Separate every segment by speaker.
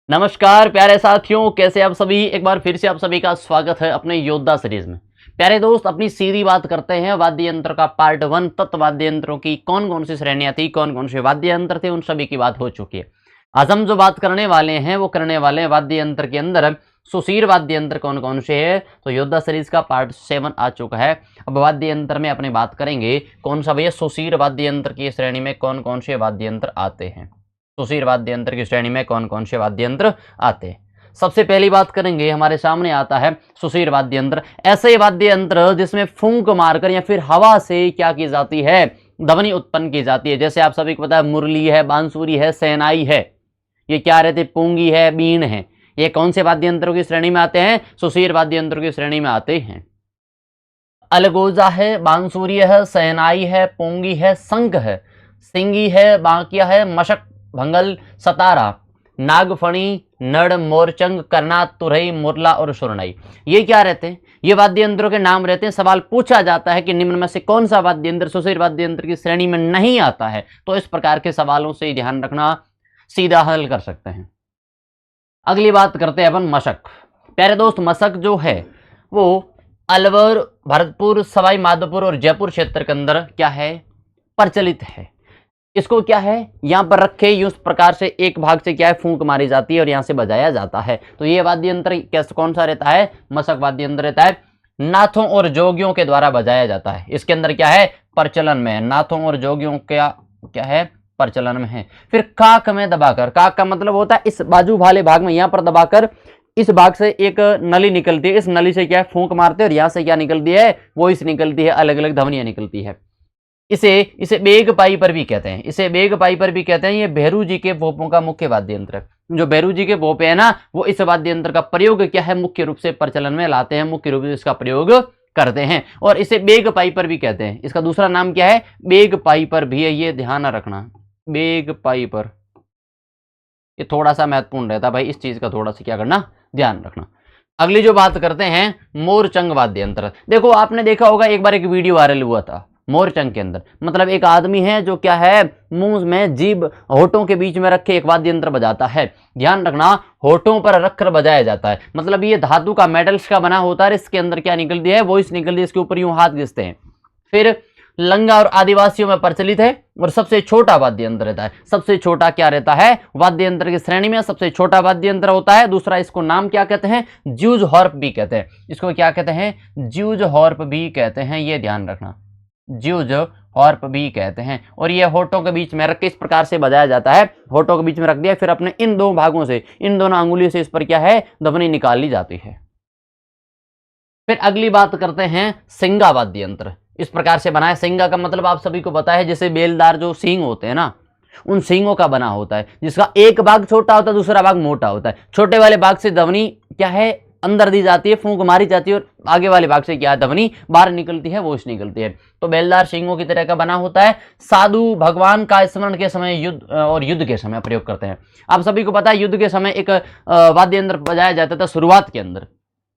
Speaker 1: नमस्कार प्यारे साथियों, कैसे आप सभी। एक बार फिर से आप सभी का स्वागत है अपने योद्धा सीरीज में। प्यारे दोस्त, अपनी सीधी बात करते हैं वाद्य यंत्र का पार्ट 1 तत्व वाद्य यंत्रों की कौन कौन सी श्रेणियां थी, कौन कौन से वाद्य यंत्र थे, उन सभी की बात हो चुकी है। आज हम जो बात करने वाले हैं वो करने वाले हैं वाद्य यंत्र के अंदर सुशीर वाद्य यंत्र कौन कौन से है। तो योद्धा सीरीज का पार्ट 7 आ चुका है। अब वाद्य यंत्र में अपनी बात करेंगे कौन सा भैया, सुशीर वाद्य यंत्र की श्रेणी में कौन कौन से वाद्य यंत्र आते हैं। सुशीर वाद्य यंत्र की श्रेणी में कौन कौन से वाद्य यंत्र आते हैं। सबसे पहली बात करेंगे, हमारे सामने आता है सुशीर वाद्य यंत्र। ऐसे वाद्य यंत्र जिसमें फूंक मारकर या फिर हवा से क्या की जाती है, ध्वनि उत्पन्न की जाती है। जैसे आप सभी को पता है मुरली है, बांसुरी है, शहनाई है, ये क्या रहते, पुंगी है, बीन है। ये कौन से वाद्य यंत्रों की श्रेणी में आते हैं, सुशीर वाद्य यंत्रों की श्रेणी में आते हैं। अलगोजा है, बांसुरी है, शहनाई है, पुंगी है, शंख है, सिंगी है, बांकिया है, मशक, भंगल, सतारा, नागफणी, नड़, मोरचंग, करना, तुरई, मुरला और सुरनाई। ये क्या रहते हैं, ये वाद्य यंत्रों के नाम रहते हैं। सवाल पूछा जाता है कि निम्न में से कौन सा वाद्य यंत्र सुशीर वाद्य यंत्र की श्रेणी में नहीं आता है, तो इस प्रकार के सवालों से ध्यान रखना, सीधा हल कर सकते हैं। अगली बात करते हैं अपन मशक। प्यारे दोस्त, मशक जो है वो अलवर, भरतपुर, सवाई माधोपुर और जयपुर क्षेत्र के अंदर क्या है, प्रचलित है। इसको क्या है, यहाँ पर रखे इस प्रकार से एक भाग से क्या है, फूंक मारी जाती है और यहाँ से बजाया जाता है। तो ये वाद्य यंत्र कैसे, कौन सा रहता है, मशक वाद्य यंत्र रहता है। नाथों और जोगियों के द्वारा बजाया जाता है। इसके अंदर क्या है, प्रचलन में, नाथों और जोगियों का क्या है, प्रचलन में है। फिर काक में दबाकर, काक का मतलब होता है इस बाजू वाले भाग में, यहाँ पर दबाकर इस भाग से एक नली निकलती है, इस नली से क्या है, फूंक मारते हैं और यहाँ से क्या निकलती है, वॉइस निकलती है, अलग अलग ध्वनियां निकलती है। इसे बेग पाइपर भी कहते हैं, इसे बेग पाइपर भी कहते हैं। ये भैरू जी के भोपों का मुख्य वाद्य यंत्र है। जो भैरू जी के भोपे है ना, वो इस वाद्य यंत्र का प्रयोग क्या है, मुख्य रूप से प्रचलन में लाते हैं, मुख्य रूप से इसका प्रयोग करते हैं। और इसे बेग पाइपर भी कहते हैं। इसका दूसरा नाम क्या है, बेग पाइपर भी है, ये ध्यान रखना, बेग पाइपर। ये थोड़ा सा महत्वपूर्ण रहता है भाई, इस चीज का थोड़ा सा क्या करना, ध्यान रखना। अगली जो बात करते हैं, मोरचंग वाद्य यंत्र। देखो आपने देखा होगा, एक बार एक वीडियो वायरल हुआ था मोरचंग के अंदर। मतलब एक आदमी है जो क्या है, मुंह में जीभ होठों के बीच में रखे एक वाद्य यंत्र बजाता है। ध्यान रखना, होठों पर रखकर बजाया जाता है। मतलब ये धातु का, मेटल्स का बना होता है। इसके अंदर क्या निकलती है, वॉइस निकलती है, इसके ऊपर यूं हाथ घिसते हैं। फिर लंगा और आदिवासियों में प्रचलित है। और सबसे छोटा वाद्य यंत्र रहता है। सबसे छोटा क्या रहता है, वाद्य यंत्र की श्रेणी में सबसे छोटा वाद्य यंत्र होता है। दूसरा, इसको नाम क्या कहते हैं, ज्यूज हॉर्प भी कहते हैं। इसको क्या कहते हैं, ज्यूज हॉर्प भी कहते हैं, ये ध्यान रखना, ज्यूज हॉर्प भी कहते हैं। और ये होठों के बीच में रख के इस प्रकार से बजाया जाता है। होठों के बीच में रख दिया, फिर अपने इन दो भागों से, इन दोनों अंगुलियों से इस पर क्या है, ध्वनि निकाल ली जाती है। फिर अगली बात करते हैं सिंगा वाद्य यंत्र। इस प्रकार से बना है। सिंगा का मतलब आप सभी को पता है, जैसे बेलदार जो सींग होते हैं ना, उन सींगों का बना होता है, जिसका एक भाग छोटा होता है, दूसरा भाग मोटा होता है। छोटे वाले भाग से ध्वनि क्या है, अंदर दी जाती है, फूंक मारी जाती है, और आगे वाले भाग से क्या ध्वनि बाहर निकलती है, वो निकलती है। तो बेलदार सींगों की तरह का बना होता है। साधु भगवान का स्मरण के समय, युद्ध और युद्ध के समय प्रयोग करते हैं। आप सभी को पता है, युद्ध के समय एक वाद्य यंत्र बजाया जाता था। शुरुआत के अंदर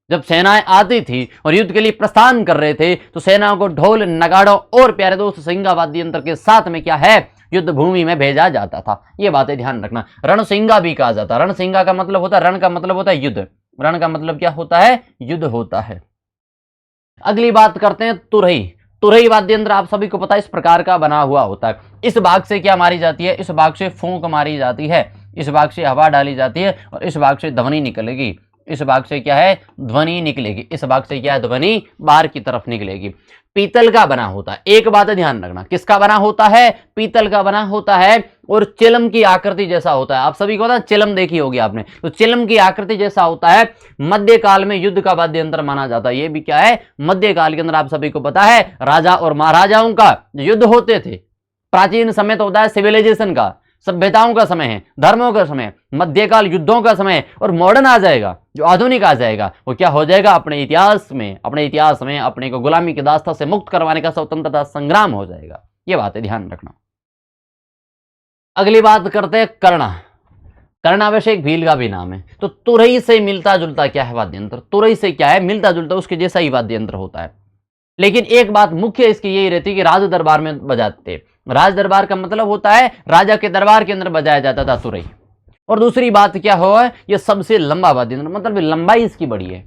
Speaker 1: जब सेनाएं आती थी और युद्ध के लिए प्रस्थान कर रहे थे, तो सेनाओं को ढोल, नगाड़ों और प्यारे दोस्त सिंगा वाद्य यंत्र के साथ में क्या है, युद्ध भूमि में भेजा जाता था। ये बातें ध्यान रखना। रणसिंगा भी कहा जाता है। रणसिंगा का मतलब होता है, रण का मतलब होता है युद्ध, रण का मतलब क्या होता है, युद्ध होता है। अगली बात करते हैं तुरही। तुरही वाद्य यंत्र आप सभी को पता है, इस प्रकार का बना हुआ होता है। इस भाग से क्या मारी जाती है, इस भाग से फूंक मारी जाती है, इस भाग से हवा डाली जाती है और इस भाग से ध्वनि निकलेगी। इस भाग से क्या है, ध्वनि निकलेगी, इस भाग से क्या है, ध्वनि बाहर की तरफ निकलेगी। पीतल का बना होता है। एक बात ध्यान रखना, किसका बना होता है, पीतल का बना होता है और चिलम की आकृति जैसा होता है। आप सभी को पता है, चिलम देखी होगी आपने, तो चिलम की आकृति जैसा होता है। मध्यकाल में युद्ध का वाद्य यंत्र माना जाता है। ये भी क्या है, मध्यकाल के अंदर आप सभी को पता है, राजा और महाराजाओं का युद्ध होते थे। प्राचीन समय तो होता है सिविलाइजेशन का, सभ्यताओं का समय है, धर्मों का समय, मध्यकाल युद्धों का समय, और मॉडर्न आ जाएगा, जो आधुनिक आ जाएगा, वो क्या हो जाएगा, अपने इतिहास में अपने को गुलामी की दास्ता से मुक्त करवाने का स्वतंत्रता संग्राम हो जाएगा। ये बातें ध्यान रखना। अगली बात करते हैं कर्णा। कर्णा वैसे एक भील का भी नाम है। तो तुरही से मिलता जुलता क्या है वाद्य यंत्र, तुरही से क्या है, मिलता जुलता उसके जैसा ही वाद्य यंत्र होता है। लेकिन एक बात मुख्य इसकी यही रहती है कि राज दरबार में बजाते। राज दरबार का मतलब होता है राजा के दरबार के अंदर बजाया जाता था तुरही। और दूसरी बात क्या हो, ये सबसे लंबा वाद्य यंत्र, मतलब लंबाई इसकी बड़ी है,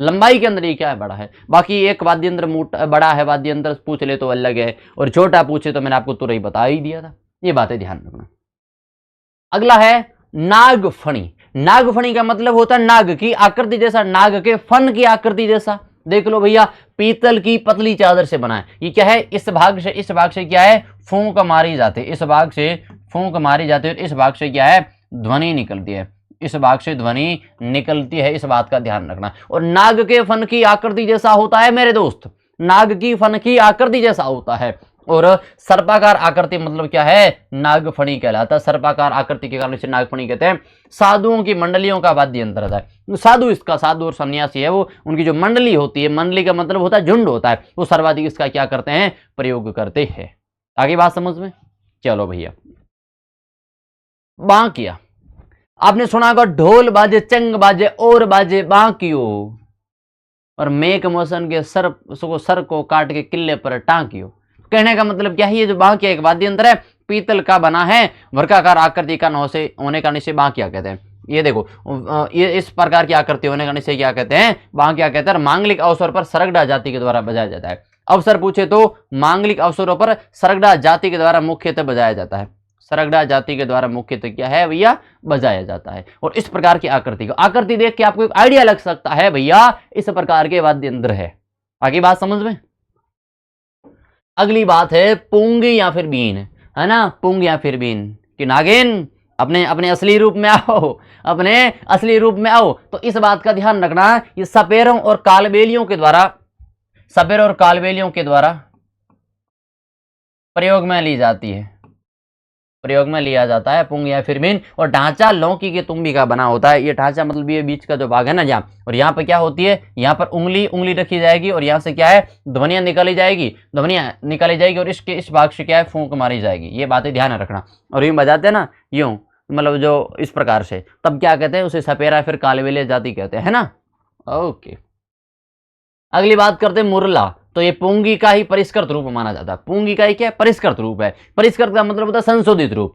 Speaker 1: लंबाई के अंदर ये क्या है, बड़ा है। बाकी एक वाद्य यंत्र मोटा बड़ा है वाद्य यंत्र पूछ ले तो अलग है, और छोटा पूछे तो मैंने आपको तुरंत बता ही दिया था। ये बातें ध्यान रखना। अगला है नागफणी। नागफणी का मतलब होता है नाग की आकृति जैसा, नाग के फन की आकृति जैसा। देख लो भैया, पीतल की पतली चादर से बना है। ये क्या है, इस भाग से क्या है, फूंक मारी जाती है, इस भाग से फूंक मारी जाती है, और इस भाग से क्या है, ध्वनि निकलती है, इस भाग से ध्वनि निकलती है, इस बात का ध्यान रखना। और नाग के फन की आकृति जैसा होता है मेरे दोस्त, नाग की फन की आकृति जैसा होता है। और सर्पाकार आकृति मतलब क्या है, नागफणी कहलाता है। सर्पाकार आकृति के कारण इसे नागफणी कहते हैं। साधुओं की मंडलियों का वाद्य यंत्र है। साधु इसका, साधु और सन्यासी है वो, उनकी जो मंडली होती है, मंडली का मतलब होता है झुंड होता है, वो सर्वाधिक इसका क्या करते हैं, प्रयोग करते हैं। आगे बात समझ में, चलो भैया। बांकिया, आपने सुना होगा, ढोल बाजे चंग बाजे और बाजे बांकियो, और मेघ मौसम के सर को काट के किले पर टांकियो। कहने का मतलब क्या है, ये जो बांकिया एक वाद्य यंत्र है, पीतल का बना है, वर्गाकार आकृति का होने का निश्चय बांकिया कहते हैं। ये देखो, ये इस प्रकार की आकृति होने का निश्चय क्या कहते हैं, बांकिया कहते हैं। मांगलिक अवसर पर सरगड़ा जाति के द्वारा बजाया जाता है। अवसर पूछे तो मांगलिक अवसरों पर सरगड़ा जाति के द्वारा मुख्यतः बजाया जाता है। सरगड़ा जाति के द्वारा मुख्यतः क्या है भैया, बजाया जाता है। और इस प्रकार की आकृति को, आकृति देख के आपको एक आइडिया लग सकता है भैया इस प्रकार के वाद्य यंत्र है। आगे बात समझ में। अगली बात है पुंगी या फिर बीन, है ना, पुंग या फिर बीन कि नागिन अपने अपने असली रूप में आओ, अपने असली रूप में आओ। तो इस बात का ध्यान रखना, ये सपेरों और कालबेलियों के द्वारा, सपेरों और कालबेलियों के द्वारा प्रयोग में ली जाती है, प्रयोग में लिया जाता है पुंग या फिर बीन। और ढांचा लौकी के तुम्बी का बना होता है। ये ढांचा मतलब ये बीच का जो भाग है ना यहाँ, और यहाँ पर क्या होती है, यहाँ पर उंगली रखी जाएगी, और यहाँ से क्या है, ध्वनियां निकाली जाएगी, और इसके इस भाग से क्या है, फूंक मारी जाएगी। ये बातें ध्यान रखना। और यूं बजाते हैं ना, यूं मतलब जो इस प्रकार से, तब क्या कहते हैं, उसे सपेरा फिर कालबेलिया जाति कहते हैं, है ना। ओके, अगली बात करते हैं मुरला। तो ये पुंगी का ही परिष्कृत रूप माना जाता है। पुंगी का ही क्या है, परिष्कृत रूप है। परिष्कृत का मतलब होता है संशोधित रूप,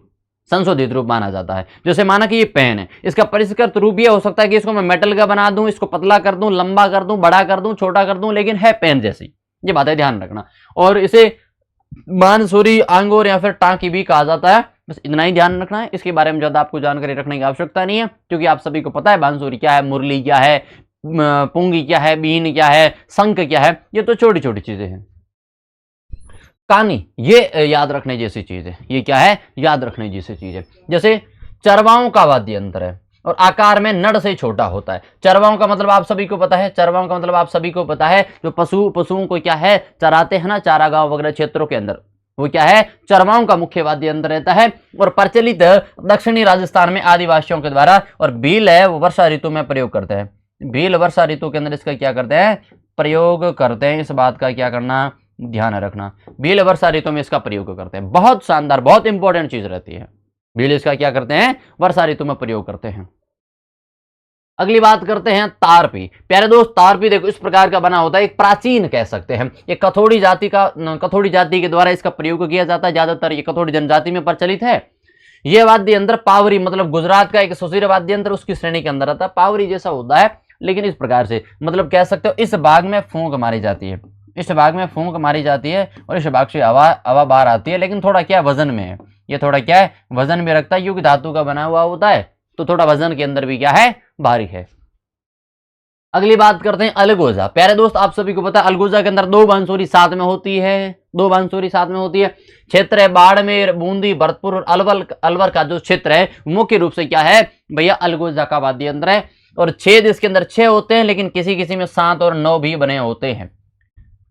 Speaker 1: संशोधित रूप माना जाता है। जैसे माना कि ये पेन है, इसका परिष्कृत रूप ये हो सकता है कि इसको मैं मेटल का बना दूं, इसको पतला कर दूं, लंबा कर दूं, बड़ा कर दूं, छोटा कर दूं, लेकिन है पेन जैसी। ये बातें ध्यान रखना। और इसे बांसुरी, आंगोर या फिर टांकी भी कहा जाता है। बस इतना ही ध्यान रखना है, इसके बारे में ज्यादा आपको जानकारी रखने की आवश्यकता नहीं है, क्योंकि आप सभी को पता है बांसुरी क्या है, मुरली क्या है, पुंगी क्या है, बीन क्या है, शंख क्या है। ये तो छोटी छोटी चीजें हैं। कानी, ये याद रखने जैसी चीज है। ये क्या है, याद रखने जैसी चीज है। जैसे चरवाओं का वाद्य यंत्र है, और आकार में नड़ से छोटा होता है। चरवाओं का मतलब आप सभी को पता है, चरवाओं का मतलब आप सभी को पता है, जो पशुओं को क्या है, चराते हैं ना, चारागांव वगैरह क्षेत्रों के अंदर, वो क्या है, चरवाओं का मुख्य वाद्य यंत्र रहता है। और प्रचलित दक्षिणी राजस्थान में आदिवासियों के द्वारा। और भील है, वो वर्षा ऋतु में प्रयोग करते हैं। भील वर्षा ऋतु के अंदर इसका क्या करते हैं, प्रयोग करते हैं। इस बात का क्या करना, ध्यान रखना। भील वर्षा ऋतु में इसका प्रयोग करते हैं। बहुत शानदार, बहुत इंपॉर्टेंट चीज रहती है। भील इसका क्या करते हैं, वर्षा ऋतु में प्रयोग करते हैं। अगली बात करते हैं तारपी। प्यारे दोस्त, तारपी देखो इस प्रकार का बना होता है, एक प्राचीन कह सकते हैं। ये कथोड़ी जाति के द्वारा इसका प्रयोग किया जाता है। ज्यादातर ये कथोड़ी जनजाति में प्रचलित है। ये वाद्य यंत्र पावरी, मतलब गुजरात का एक सुशीर वाद्य यंत्र उसकी श्रेणी के अंदर आता है। पावरी जैसा होता है, लेकिन इस प्रकार से, मतलब कह सकते हो इस भाग में फूंक मारी जाती है, इस भाग में फूंक मारी जाती है, और इस भाग से हवा बाहर आती है। लेकिन थोड़ा क्या वजन में है, ये थोड़ा क्या है, वजन में रखता है, क्योंकि धातु का बना हुआ होता है, तो थोड़ा वजन के अंदर भी क्या है, भारी है। अगली बात करते हैं अलगोजा। प्यारे दोस्त, आप सभी को पता है अलगोजा के अंदर दो बांसुरी साथ में होती है, दो बांसुरी साथ में होती है। क्षेत्र है बाड़मेर, बूंदी, भरतपुर और अलवर का जो क्षेत्र है, मुख्य रूप से क्या है भैया, अलगोजा का वाद्य यंत्र है। और छेद इसके अंदर 6 होते हैं, लेकिन किसी किसी में 7 और 9 भी बने होते हैं।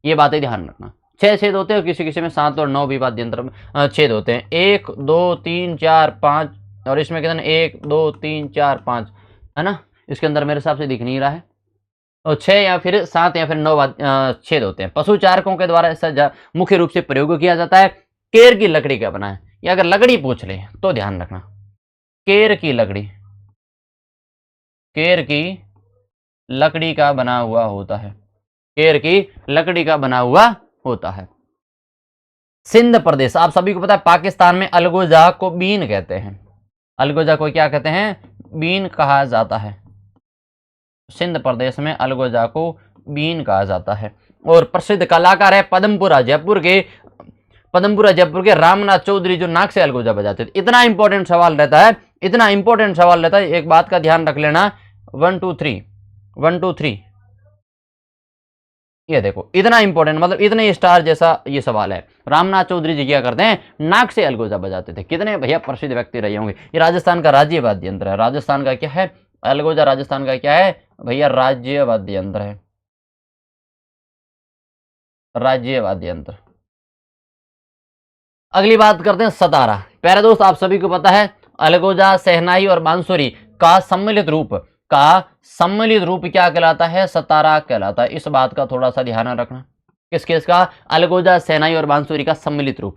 Speaker 1: ये बातें ध्यान रखना। 6 छेद होते हैं, और किसी किसी में 7 और 9 भी वाद्य यंत्र में छेद होते हैं। 1 2 3 4 5, और इसमें कितने, 1 2 3 4 5, है ना। इसके अंदर मेरे हिसाब से दिख नहीं रहा है। और 6 या फिर 7 या फिर 9 छेद होते हैं। पशु चारकों के द्वारा इसका मुख्य रूप से प्रयोग किया जाता है। केर की लकड़ी का बना है। या अगर लकड़ी पूछ ले तो ध्यान रखना, केर की लकड़ी, केर की लकड़ी का बना हुआ होता है, केर की लकड़ी का बना हुआ होता है। सिंध प्रदेश, आप सभी को पता है पाकिस्तान में अलगोजा को बीन कहते हैं। अलगोजा को क्या कहते हैं? बीन कहा जाता है। सिंध प्रदेश में अलगोजा को बीन कहा जाता है। और प्रसिद्ध कलाकार है पदमपुरा जयपुर के रामनाथ चौधरी, जो नाक से अलगोजा बजाते थे। इतना इंपॉर्टेंट सवाल रहता है, इतना इंपॉर्टेंट सवाल रहता है। एक बात का ध्यान रख लेना, 1 2 3 1 2 3, ये देखो इतना इंपॉर्टेंट, मतलब इतने स्टार जैसा ये सवाल है। रामनाथ चौधरी जी क्या करते हैं? नाक से अलगोजा बजाते थे। कितने भैया प्रसिद्ध व्यक्ति रहे होंगे। ये राजस्थान का राज्य वाद्य यंत्र है। राजस्थान का क्या है? अलगोजा राजस्थान का क्या है भैया? राज्य वाद्य यंत्र है, राज्य वाद्य यंत्र। अगली बात करते हैं सतारा। प्यारे दोस्त, आप सभी को पता है अलगोजा, शहनाई और बांसुरी का सम्मिलित रूप क्या कहलाता है? सतारा कहलाता है। इस बात का थोड़ा सा ध्यान रखना। किसके? इसका अलगोजा, शहनाई और बांसुरी का सम्मिलित रूप।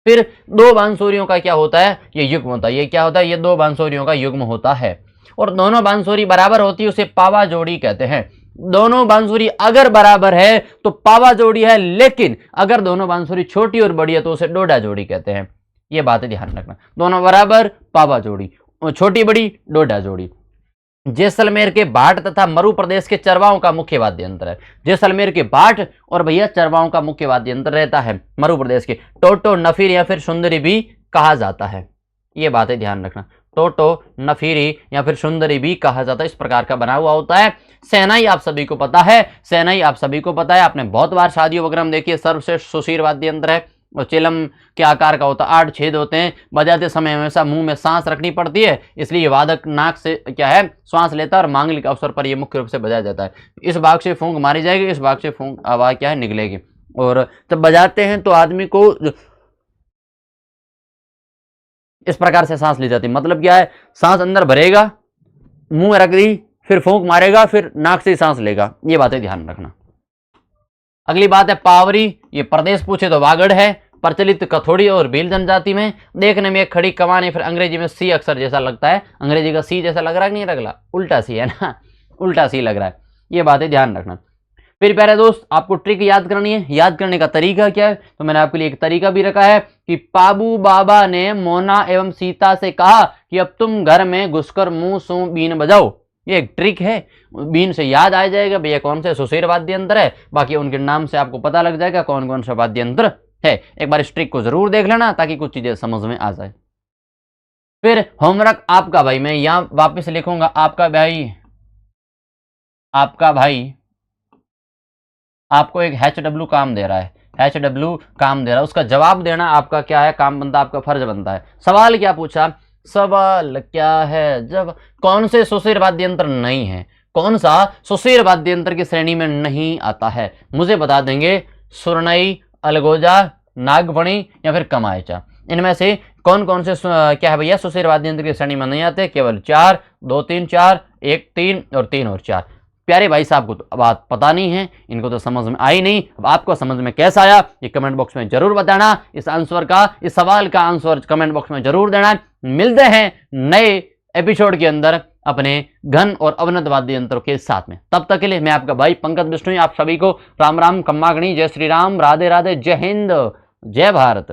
Speaker 1: फिर दो बांसुरियों का क्या होता है? ये युग्म होता है। ये क्या होता है? ये दो बांसुरियों का युग्म होता है। और दोनों बांसुरी बराबर होती है, उसे पावा जोड़ी कहते हैं। दोनों बांसुरी अगर बराबर है तो पावा जोड़ी है, लेकिन अगर दोनों बांसुरी छोटी और बड़ी है तो उसे डोडा जोड़ी कहते हैं। ये बातें ध्यान रखना। दोनों बराबर पावा जोड़ी, छोटी बड़ी डोडा जोड़ी। जैसलमेर के भाट तथा मरु प्रदेश के चरवाओं का मुख्य वाद्य यंत्र है। जैसलमेर के भाट और भैया चरवाओं का मुख्य वाद्य यंत्र रहता है मरु प्रदेश के। टोटो, नफीर या फिर सुंदरी भी कहा जाता है। ये बातें ध्यान रखना। टोटो, नफीरी या फिर सुंदरी भी कहा जाता है। इस प्रकार का बना हुआ होता है। शहनाई आप सभी को पता है, शहनाई आप सभी को पता है, आपने बहुत बार शादियों वगैरह में देखिए। सर्वश्रेष्ठ सुशील वाद्य यंत्र है और चिलम के आकार का होता है। 8 छेद होते हैं। बजाते समय हमेशा मुंह में सांस रखनी पड़ती है, इसलिए वादक नाक से क्या है? श्वास लेता है और मांगलिक अवसर पर यह मुख्य रूप से बजाया जाता है। इस भाग से फूंक मारी जाएगी, इस भाग से फूंक आवाज क्या है? निकलेगी। और जब बजाते हैं तो आदमी को इस प्रकार से सांस ली जाती है। मतलब क्या है? सांस अंदर भरेगा, मुंह रख दी, फिर फूंक मारेगा, फिर नाक से सांस लेगा। ये बातें ध्यान रखना। अगली बात है पावरी। ये प्रदेश पूछे तो वागड़ है। प्रचलित कथोड़ी और भील जनजाति में। देखने में एक खड़ी कमान, फिर अंग्रेजी में सी अक्षर जैसा लगता है। अंग्रेजी का सी जैसा लग रहा है कि नहीं लग रहा? उल्टा सी है ना, उल्टा सी लग रहा है। ये बातें ध्यान रखना। फिर प्यारे दोस्त, आपको ट्रिक याद करनी है। याद करने का तरीका क्या है? तो मैंने आपके लिए एक तरीका भी रखा है कि पाबू बाबा ने मोना एवं सीता से कहा कि अब तुम घर में घुसकर मुंह सू बीन बजाओ। ये एक ट्रिक है। बीन से याद आ जाएगा भैया कौन से सुशील वाद्य यंत्र है। बाकी उनके नाम से आपको पता लग जाएगा कौन कौन सा वाद्य यंत्र है। एक बार इस ट्रिक को जरूर देख लेना ताकि कुछ चीजें समझ में आ जाए। फिर होमवर्क आपका भाई, मैं यहां वापस लिखूंगा आपका भाई आपको एक HW काम दे रहा है। HW काम दे रहा है, उसका जवाब देना आपका क्या है? काम बनता है, आपका फर्ज बनता है। सवाल क्या पूछा? सवाल क्या है? जब कौन से सुशील वाद्य यंत्र नहीं है, कौन सा सुशील वाद्य यंत्र की श्रेणी में नहीं आता है, मुझे बता देंगे। सुरनई, अलगोजा, नागफणी या फिर कमायचा, इनमें से कौन कौन से क्या है भैया सुशील वाद्य यंत्र की श्रेणी में नहीं आते? केवल 4, 2 3 4, 1 3 और 3 और 4। प्यारे भाई साहब को तो बात पता नहीं है, इनको तो समझ में आई नहीं। अब आपको समझ में कैसा आया ये कमेंट बॉक्स में जरूर बताना। इस सवाल का आंसर कमेंट बॉक्स में जरूर देना। मिलते हैं नए एपिसोड के अंदर अपने घन और अवनत वाद्य यंत्रों के साथ में। तब तक के लिए मैं आपका भाई पंकज बिश्नोई आप सभी को राम राम, खम्मा गणी, जय श्री राम, राधे राधे, जय हिंद, जय भारत।